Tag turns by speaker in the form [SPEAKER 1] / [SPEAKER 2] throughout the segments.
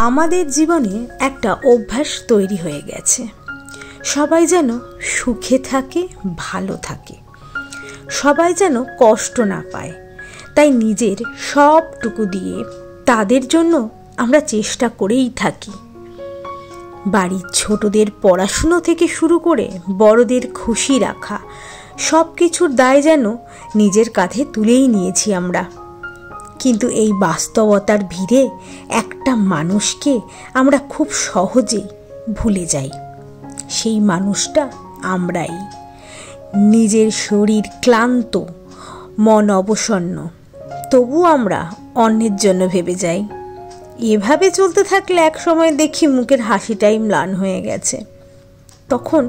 [SPEAKER 1] আমাদের জীবনে একটা অভ্যাস তৈরি হয়ে গেছে, সবাই যেন সুখে থাকে, ভালো থাকে, সবাই যেন কষ্ট না পায়। তাই নিজের সবটুকু দিয়ে তাদের জন্য আমরা চেষ্টা করেই থাকি। বাড়ির ছোটদের পড়াশুনো থেকে শুরু করে বড়দের খুশি রাখা, সব কিছুর দায় যেন নিজের কাঁধে তুলেই নিয়েছি আমরা। কিন্তু এই বাস্তবতার ভিড়ে একটা মানুষকে আমরা খুব সহজেই ভুলে যাই। সেই মানুষটা আমরাই। নিজের শরীর ক্লান্ত, মন অবসন্ন, তবু আমরা অন্যের জন্য ভেবে যাই। এভাবে চলতে থাকলে এক সময় দেখি মুখের হাসিটাই ম্লান হয়ে গেছে। তখন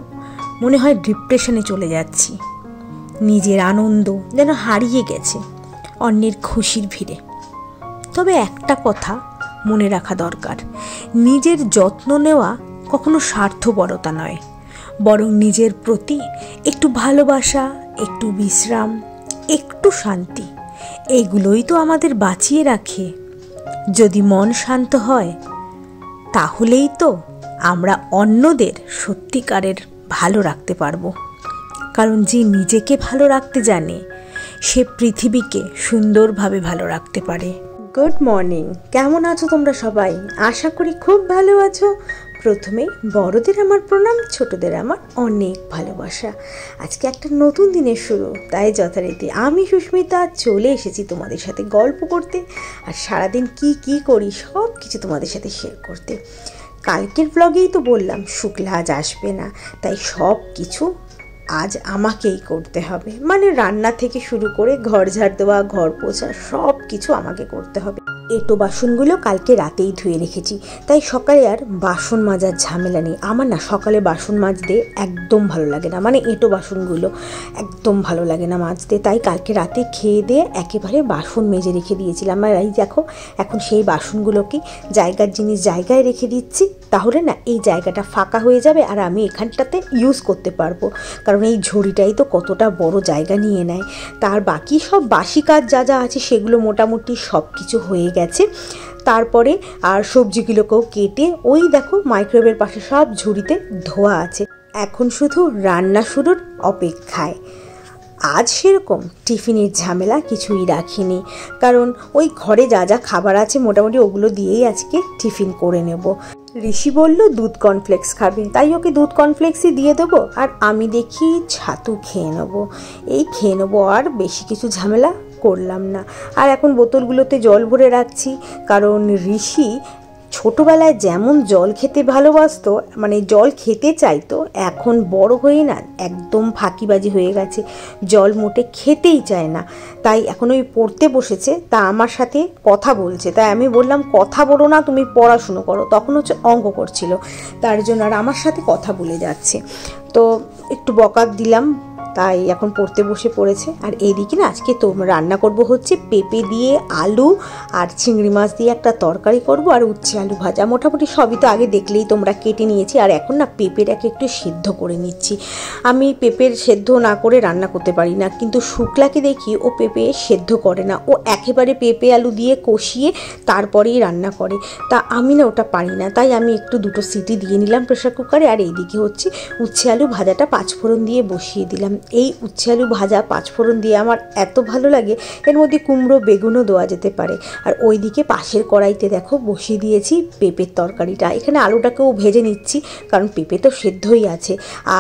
[SPEAKER 1] মনে হয় ডিপ্রেশনে চলে যাচ্ছি। নিজের আনন্দ যেন হারিয়ে গেছে অন্যের খুশির ভিড়ে। তবে একটা কথা মনে রাখা দরকার, নিজের যত্ন নেওয়া কখনো স্বার্থপরতা নয়, বরং নিজের প্রতি একটু ভালোবাসা, একটু বিশ্রাম, একটু শান্তি, এগুলোই তো আমাদের বাঁচিয়ে রাখে। যদি মন শান্ত হয়, তাহলেই তো আমরা অন্যদের সত্যিকারের ভালো রাখতে পারবো। কারণ যে নিজেকে ভালো রাখতে জানে, সে পৃথিবীকে সুন্দরভাবে ভালো রাখতে পারে। গুড মর্নিং, কেমন আছো তোমরা সবাই? আশা করি খুব ভালো আছো। প্রথমেই বড়দের আমার প্রণাম, ছোটদের আমার অনেক ভালোবাসা। আজকে একটা নতুন দিনের শুরু, তাই যথারীতি আমি সুস্মিতা চলে এসেছি তোমাদের সাথে গল্প করতে, আর সারাদিন কি করি সব কিছু তোমাদের সাথে শেয়ার করতে। কালকের ব্লগেই তো বললাম শুক্লা আজ আসবে না, তাই সব কিছু আজ আমাকেই করতে হবে। মানে রান্না থেকে শুরু করে ঘর ঝাড় দেওয়া, ঘর পোছা, সব কিছু আমাকে করতে হবে। এঁটো বাসনগুলো কালকে রাতেই ধুয়ে রেখেছি, তাই সকালে আর বাসন মাজার ঝামেলা নেই। আমার না সকালে বাসন মাজতে একদম ভালো লাগে না, মানে এঁটো বাসনগুলো একদম ভালো লাগে না মাজতে। তাই কালকে রাতে খেয়ে দিয়ে একেবারে বাসন মেজে রেখে দিয়েছিলাম। আর এই দেখো এখন সেই বাসনগুলোকে জায়গার জিনিস জায়গায় রেখে দিচ্ছি, তাহলে না এই জায়গাটা ফাঁকা হয়ে যাবে আর আমি এখানটাতে ইউজ করতে পারবো। কারণ এই ঝুড়িটাই তো কতটা বড় জায়গা নিয়ে নেয়। তার বাকি সব বাসি কাজ যা যা আছে সেগুলো মোটামুটি সব কিছু হয়ে গেছে। তারপরে আর সবজিগুলোকেও কেটে ওই দেখো মাইক্রোওয়েভের পাশে সব ঝুড়িতে ধোয়া আছে। এখন শুধু রান্না শুরুর অপেক্ষায়। আজ সেরকম টিফিনের ঝামেলা কিছুই রাখিনি, কারণ ওই ঘরে যা যা খাবার আছে মোটামুটি ওগুলো দিয়েই আজকে টিফিন করে নেব। ঋষি বলল দুধ কর্নফ্লেক্স খাবে, তাই ওকে দুধ কর্নফ্লেক্সই দিয়ে দেবো, আর আমি দেখি ছাতু খেয়ে নেবো। খেয়ে নেবো, আর বেশি কিছু ঝামেলা করলাম না। আর এখন বোতলগুলোতে জল ভরে রাখছি, কারণ ঋষি ছোটোবেলায় যেমন জল খেতে ভালোবাসতো, মানে জল খেতে চাইতো, এখন বড় হয়ে না একদম ফাঁকিবাজি হয়ে গেছে, জল মোটে খেতেই চায় না। তাই এখন ওই পড়তে বসেছে, তা আমার সাথে কথা বলছে। তাই আমি বললাম কথা বলো না, তুমি পড়াশুনো করো। তখন হচ্ছে অঙ্ক করছিল, তার জন্য আর আমার সাথে কথা বলে যাচ্ছে, তো একটু বকা দিলাম। তাই এখন পড়তে বসে পড়েছে। আর এইদিকে না আজকে তো রান্না করব হচ্ছে পেঁপে দিয়ে আলু আর চিংড়ি মাছ দিয়ে একটা তরকারি করব, আর উচ্ছে আলু ভাজা। মোটামুটি সবই তো আগে দেখলেই তোমরা কেটে নিয়েছি, আর এখন না পেঁপেটাকে একটু সেদ্ধ করে নিচ্ছি। আমি পেঁপের সেদ্ধ না করে রান্না করতে পারি না, কিন্তু শুক্লাকে দেখি ও পেঁপে সেদ্ধ করে না, ও একেবারে পেঁপে আলু দিয়ে কষিয়ে তারপরেই রান্না করে। তা আমি না ওটা পারি না, তাই আমি একটু দুটো সিটি দিয়ে নিলাম প্রেশার কুকারে। আর এইদিকে হচ্ছে উচ্ছে আলু ভাজাটা পাঁচফোড়ন দিয়ে বসিয়ে দিলাম। এই উচ্ছে আলু ভাজা পাঁচফোড়ন দিয়ে আমার এত ভালো লাগে, এর মধ্যে কুমড়ো বেগুনও দেওয়া যেতে পারে। আর ওইদিকে পাশের কড়াইতে দেখো বসিয়ে দিয়েছি পেঁপের তরকারিটা। এখানে আলুটাকেও ভেজে নিচ্ছি, কারণ পেঁপে তো সেদ্ধই আছে।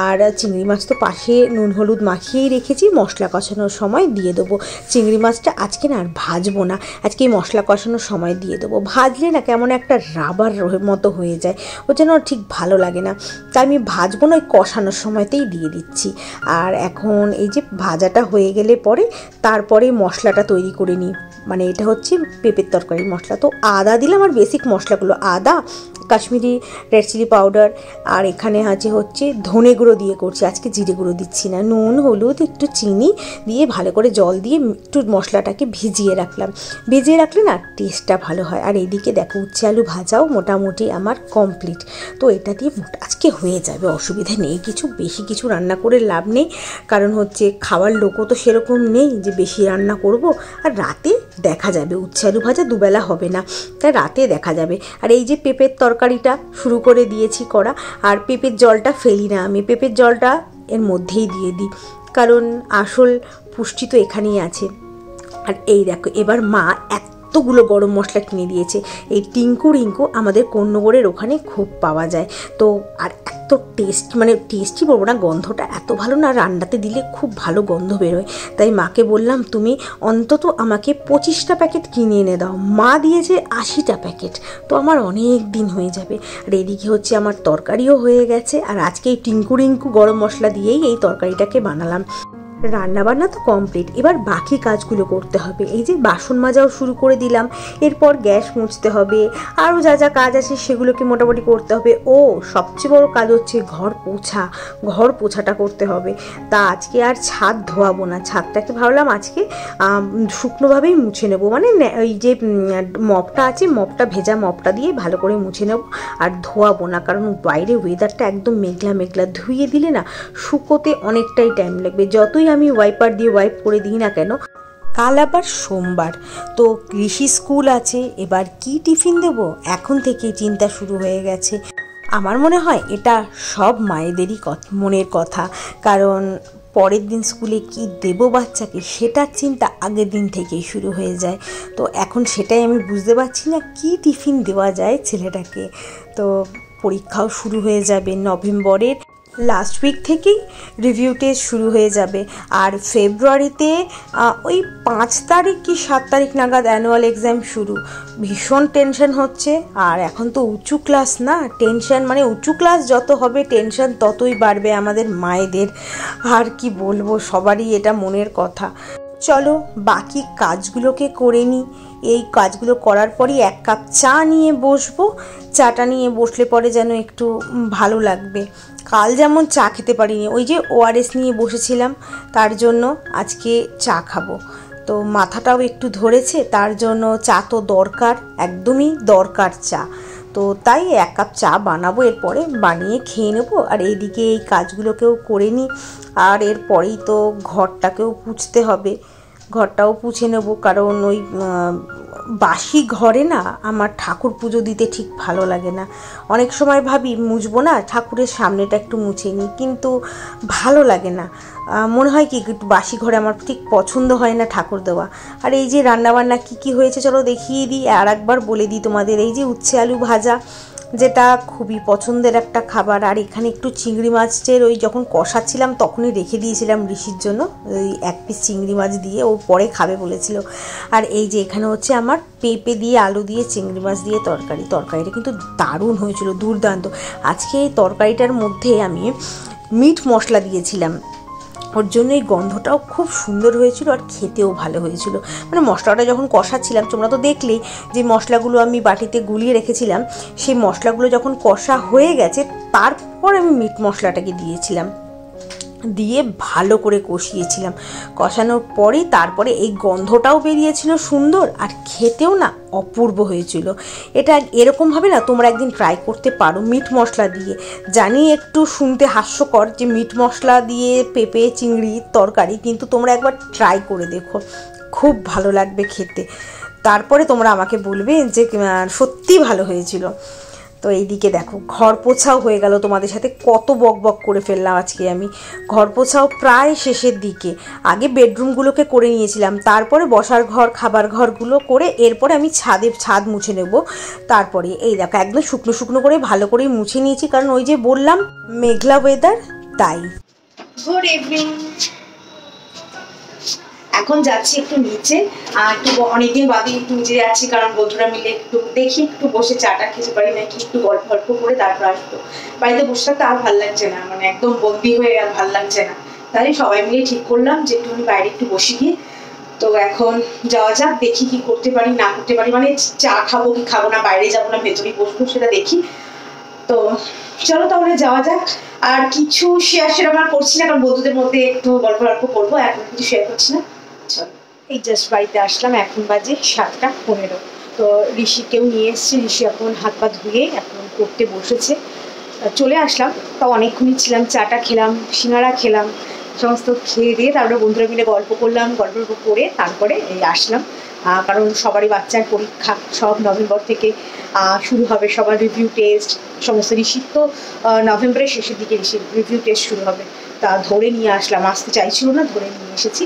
[SPEAKER 1] আর চিংড়ি মাছ তো পাশে নুন হলুদ মাখিয়েই রেখেছি, মশলা কষানোর সময় দিয়ে দেবো। চিংড়ি মাছটা আজকে না আর ভাজবো না, আজকে মশলা কষানোর সময় দিয়ে দেবো। ভাজলে না কেমন একটা রাবার মতো হয়ে যায়, ও যেন ঠিক ভালো লাগে না, তাই আমি ভাজবো না, ওই কষানোর সময়তেই দিয়ে দিচ্ছি। আর এখন এই যে ভাজাটা হয়ে গেলে পরে তারপরে মশলাটা তৈরি করে নিই। মানে এটা হচ্ছে পেঁপের তরকারির মশলা। তো আদা দিলাম, আর বেসিক মশলাগুলো আদা, কাশ্মীরি রেড চিলি পাউডার, আর এখানে আছে হচ্ছে ধনে গুঁড়ো দিয়ে করছি, আজকে জিরে গুঁড়ো দিচ্ছি না। নুন, হলুদ, একটু চিনি দিয়ে ভালো করে জল দিয়ে একটু মশলাটাকে ভিজিয়ে রাখলাম। ভিজিয়ে রাখলে না টেস্টটা ভালো হয়। আর এইদিকে দেখো উচ্ছে আলু ভাজাও মোটামুটি আমার কমপ্লিট। তো এটা দিয়ে আজকে হয়ে যাবে, অসুবিধা নেই কিছু। বেশি কিছু রান্না করে লাভ নেই, কারণ হচ্ছে খাওয়ার লোকও তো সেরকম নেই যে বেশি রান্না করব। আর রাতে দেখা যাবে, উচ্ছে আলু ভাজা দুবেলা হবে না, তাই রাতে দেখা যাবে। আর এই যে পেঁপের তরকারিটা শুরু করে দিয়েছি করা, আর পেঁপের জলটা ফেলি না আমি, পেঁপের জলটা এর মধ্যেই দিয়ে দিই, কারণ আসল পুষ্টি তো এখানেই আছে। আর এই দেখো এবার মা এতগুলো গরম মশলা কিনে দিয়েছে। এই টিঙ্কু রিঙ্কু আমাদের কোন্নগরের ওখানে খুব পাওয়া যায়। তো আর এত টেস্ট, মানে টেস্টি বলবো না, গন্ধটা এত ভালো না, রান্নাতে দিলে খুব ভালো গন্ধ বেরোয়। তাই মাকে বললাম তুমি অন্তত আমাকে 25টা প্যাকেট কিনে এনে দাও। মা দিয়েছে 80টা প্যাকেট, তো আমার অনেক দিন হয়ে যাবে। আর এদিকে হচ্ছে আমার তরকারিও হয়ে গেছে, আর আজকে এই টিঙ্কু রিঙ্কু গরম মশলা দিয়েই এই তরকারিটাকে বানালাম। রান্নাবান্না তো কমপ্লিট, এবার বাকি কাজগুলো করতে হবে। এই যে বাসন মাজাও শুরু করে দিলাম, এরপর গ্যাস মুছতে হবে, আরও যা যা কাজ আছে সেগুলোকে মোটামুটি করতে হবে। ও সবচেয়ে বড় কাজ হচ্ছে ঘর পোছাটা করতে হবে। তা আজকে আর ছাদ ধোয়াবো না, ছাদটাকে ভাবলাম আজকে শুকনোভাবেই মুছে নেবো, মানে ওই যে মপটা আছে, মপটা ভেজা মপটা দিয়ে ভালো করে মুছে নেবো, আর ধোয়াবো না, কারণ বাইরে ওয়েদারটা একদম মেঘলা মেঘলা, ধুয়ে দিলে না শুকোতে অনেকটাই টাইম লাগবে। যতই আমি ওয়াইপার দিয়ে ওয়াইপ করে দিই না কেন। কাল আবার সোমবার, তো কৃষি স্কুল আছে, এবার কি টিফিন দেবো এখন থেকেই চিন্তা শুরু হয়ে গেছে। আমার মনে হয় এটা সব মায়েদেরই মনের কথা, কারণ পরের দিন স্কুলে কি দেব বাচ্চাকে সেটার চিন্তা আগের দিন থেকেই শুরু হয়ে যায়। তো এখন সেটাই আমি বুঝতে পারছি না কি টিফিন দেওয়া যায় ছেলেটাকে। তো পরীক্ষাও শুরু হয়ে যাবে, নভেম্বরের লাস্ট উইক থেকেই রিভিউ টেস্ট শুরু হয়ে যাবে। আর ফেব্রুয়ারিতে ওই 5 তারিখ কি 7 তারিখ নাগাদ অ্যানুয়াল এক্সাম শুরু। ভীষণ টেনশন হচ্ছে। আর এখন তো উঁচু ক্লাস না, টেনশন মানে উঁচু ক্লাস যত হবে টেনশন ততই বাড়বে আমাদের মায়েদের। আর কি বলবো, সবারই এটা মনের কথা। চলো বাকি কাজগুলোকে করে নিই। এই কাজগুলো করার পরই 1 কাপ চা নিয়ে বসবো। চাটা নিয়ে বসলে পরে যেন একটু ভালো লাগবে। কাল যেমন চা খেতে পারিনি, ওই যে ORS নিয়ে বসেছিলাম, তার জন্য আজকে চা খাবো। তো মাথাটাও একটু ধরেছে, তার জন্য চা তো দরকার, একদমই দরকার চা। তো তাই 1 কাপ চা বানাবো, এরপরে বানিয়ে খেয়ে নেবো। আর এইদিকে এই কাজগুলোকেও করে নিই। আর এরপরেই তো ঘরটাকেও পুছতে হবে, ঘরটাও পুছে নেবো, কারণ ওই বাসি ঘরে না আমার ঠাকুর পুজো দিতে ঠিক ভালো লাগে না। অনেক সময় ভাবি মুছবো না, ঠাকুরের সামনেটা একটু মুছে নিই, কিন্তু ভালো লাগে না। মনে হয় কি একটু বাসি ঘরে আমার ঠিক পছন্দ হয় না ঠাকুর দেওয়া। আর এই যে রান্নাবান্না কী হয়েছে চলো দেখিয়ে দিই, আর একবার বলে দিই তোমাদের। এই যে উচ্ছে আলু ভাজা, যেটা খুবই পছন্দের একটা খাবার। আর এখানে একটু চিংড়ি মাছের ওই যখন কষাচ্ছিলাম তখনই রেখে দিয়েছিলাম ঋষির জন্য, ওই 1 পিস চিংড়ি মাছ দিয়ে, ও পরে খাবে বলেছিল। আর এই যে এখানে হচ্ছে আমার পেঁপে দিয়ে আলু দিয়ে চিংড়ি মাছ দিয়ে তরকারিটা কিন্তু দারুণ হয়েছিল, দুর্দান্ত। আজকে এই তরকারিটার মধ্যে আমি মিট মশলা দিয়েছিলাম, ওর জন্য এই গন্ধটাও খুব সুন্দর হয়েছিল, আর খেতেও ভালো হয়েছিল। মানে মশলাটা যখন কষাচ্ছিলাম, তোমরা তো দেখলেই যে মশলাগুলো আমি বাটিতে গুলিয়ে রেখেছিলাম, সেই মশলাগুলো যখন কষা হয়ে গেছে তারপর আমি মিট মশলাটাকে দিয়েছিলাম, দিয়ে ভালো করে কষিয়েছিলাম। কষানোর পরেই তারপরে এই গন্ধটাও বেরিয়েছিল সুন্দর, আর খেতেও না অপূর্ব হয়েছিল। এটা এরকমভাবে না তোমরা একদিন ট্রাই করতে পারো মিট মশলা দিয়ে। জানি একটু শুনতে হাস্যকর যে মিট মশলা দিয়ে পেঁপে চিংড়ির তরকারি, কিন্তু তোমরা একবার ট্রাই করে দেখো, খুব ভালো লাগবে খেতে। তারপরে তোমরা আমাকে বলবে যে সত্যি ভালো হয়েছিল। তো এইদিকে দেখো ঘর পোছাও হয়ে গেল। তোমাদের সাথে কত বক বক করে ফেললাম আজকে আমি। ঘর পোছাও প্রায় শেষের দিকে। আগে বেডরুমগুলোকে করে নিয়েছিলাম, তারপরে বসার ঘর খাবার ঘরগুলো করে এরপরে আমি ছাদ মুছে নেব। তারপরে এই দেখো একদম শুকনো শুকনো করে ভালো করে মুছে নিয়েছি, কারণ ওই যে বললাম মেঘলা ওয়েদার, তাই। Good evening. এখন যাচ্ছি একটু নিচে, একটু অনেকদিন বাদে একটু নিচে যাচ্ছি, কারণ বন্ধুরা মিলে একটু দেখি একটু বসে চাটা খেতে পারি নাকি, একটু গল্প করে তারপর আসবো। বাড়িতে বসে থাকতে আর ভালো লাগছে না, মানে একদম বন্দি হয়ে আর ভালো লাগছে না। তাই সবাই মিলে ঠিক করলাম যে একটু বাইরে একটু বসে গিয়ে। তো
[SPEAKER 2] তো এখন যাওয়া যাক, দেখি কি করতে পারি না করতে পারি, মানে চা খাবো কি খাবো না, বাইরে যাবো না ভেতরেই বসবো সেটা দেখি। তো চলো তাহলে যাওয়া যাক। আর কিছু শেয়ার আমার করছি না, কারণ বন্ধুদের মধ্যে একটু গল্প করবো, এখন কিছু শেয়ার করছি না। চলো, এই জাস্ট বাড়িতে আসলাম, এখন বাজে 7:15। তো ঋষিকেও নিয়ে এসছে, ঋষি এখন হাত পা ধুয়ে এখন পড়তে বসেছে। চলে আসলাম, তাও অনেকক্ষণই ছিলাম, চাটা খেলাম, সিঙ্গারা খেলাম, সমস্ত খেয়ে দিয়ে তারপরে বন্ধুরা মিলে গল্প করলাম, গল্প করে তারপরে এই আসলাম। কারণ সবারই বাচ্চার পরীক্ষা, সব নভেম্বর থেকে শুরু হবে, সবার রিভিউ টেস্ট সমস্ত। ঋষির তো নভেম্বরের শেষের দিকে ঋষির রিভিউ টেস্ট শুরু হবে, তা ধরে নিয়ে আসলাম, আসতে চাইছিল না, ধরে নিয়ে এসেছি।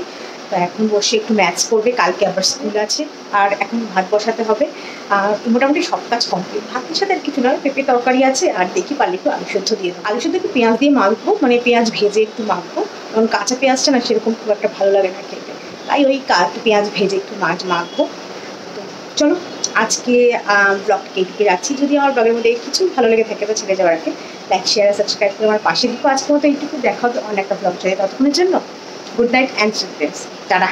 [SPEAKER 2] তো এখন বসে একটু ম্যাথস করবে, কালকে আবার স্কুল আছে, আর এখন ভাত বসাতে হবে। আর মোটামুটি সব কাজ কমপ্লিট, ভাতের সাথে আর কিছু নয়, পেঁপে তরকারি আছে, আর দেখি পারলে একটু আলু সেদ্ধ দিয়ে দেবো। আলু সেদ্ধ একটু পেঁয়াজ দিয়ে মাখবো, মানে পেঁয়াজ ভেজে একটু মাখবো, কারণ কাঁচা পেঁয়াজটা না সেরকম খুব একটা ভালো লাগে না খেতে, তাই ওই পেঁয়াজ ভেজে একটু মাখবো। তো চলো আজকে ব্লগকে এদিকে রাখছি। যদি আমার ব্লগের মধ্যে কিছু ভালো লেগে থাকে তো ছেড়ে যাওয়ার আগে লাইক শেয়ার সাবস্ক্রাইব করে আমার পাশে দিকো। আজকের মতো এইটুকু, দেখা হবে অন্য একটা ব্লগ চাই, ততক্ষণের জন্য good night and sweet dreams, tata.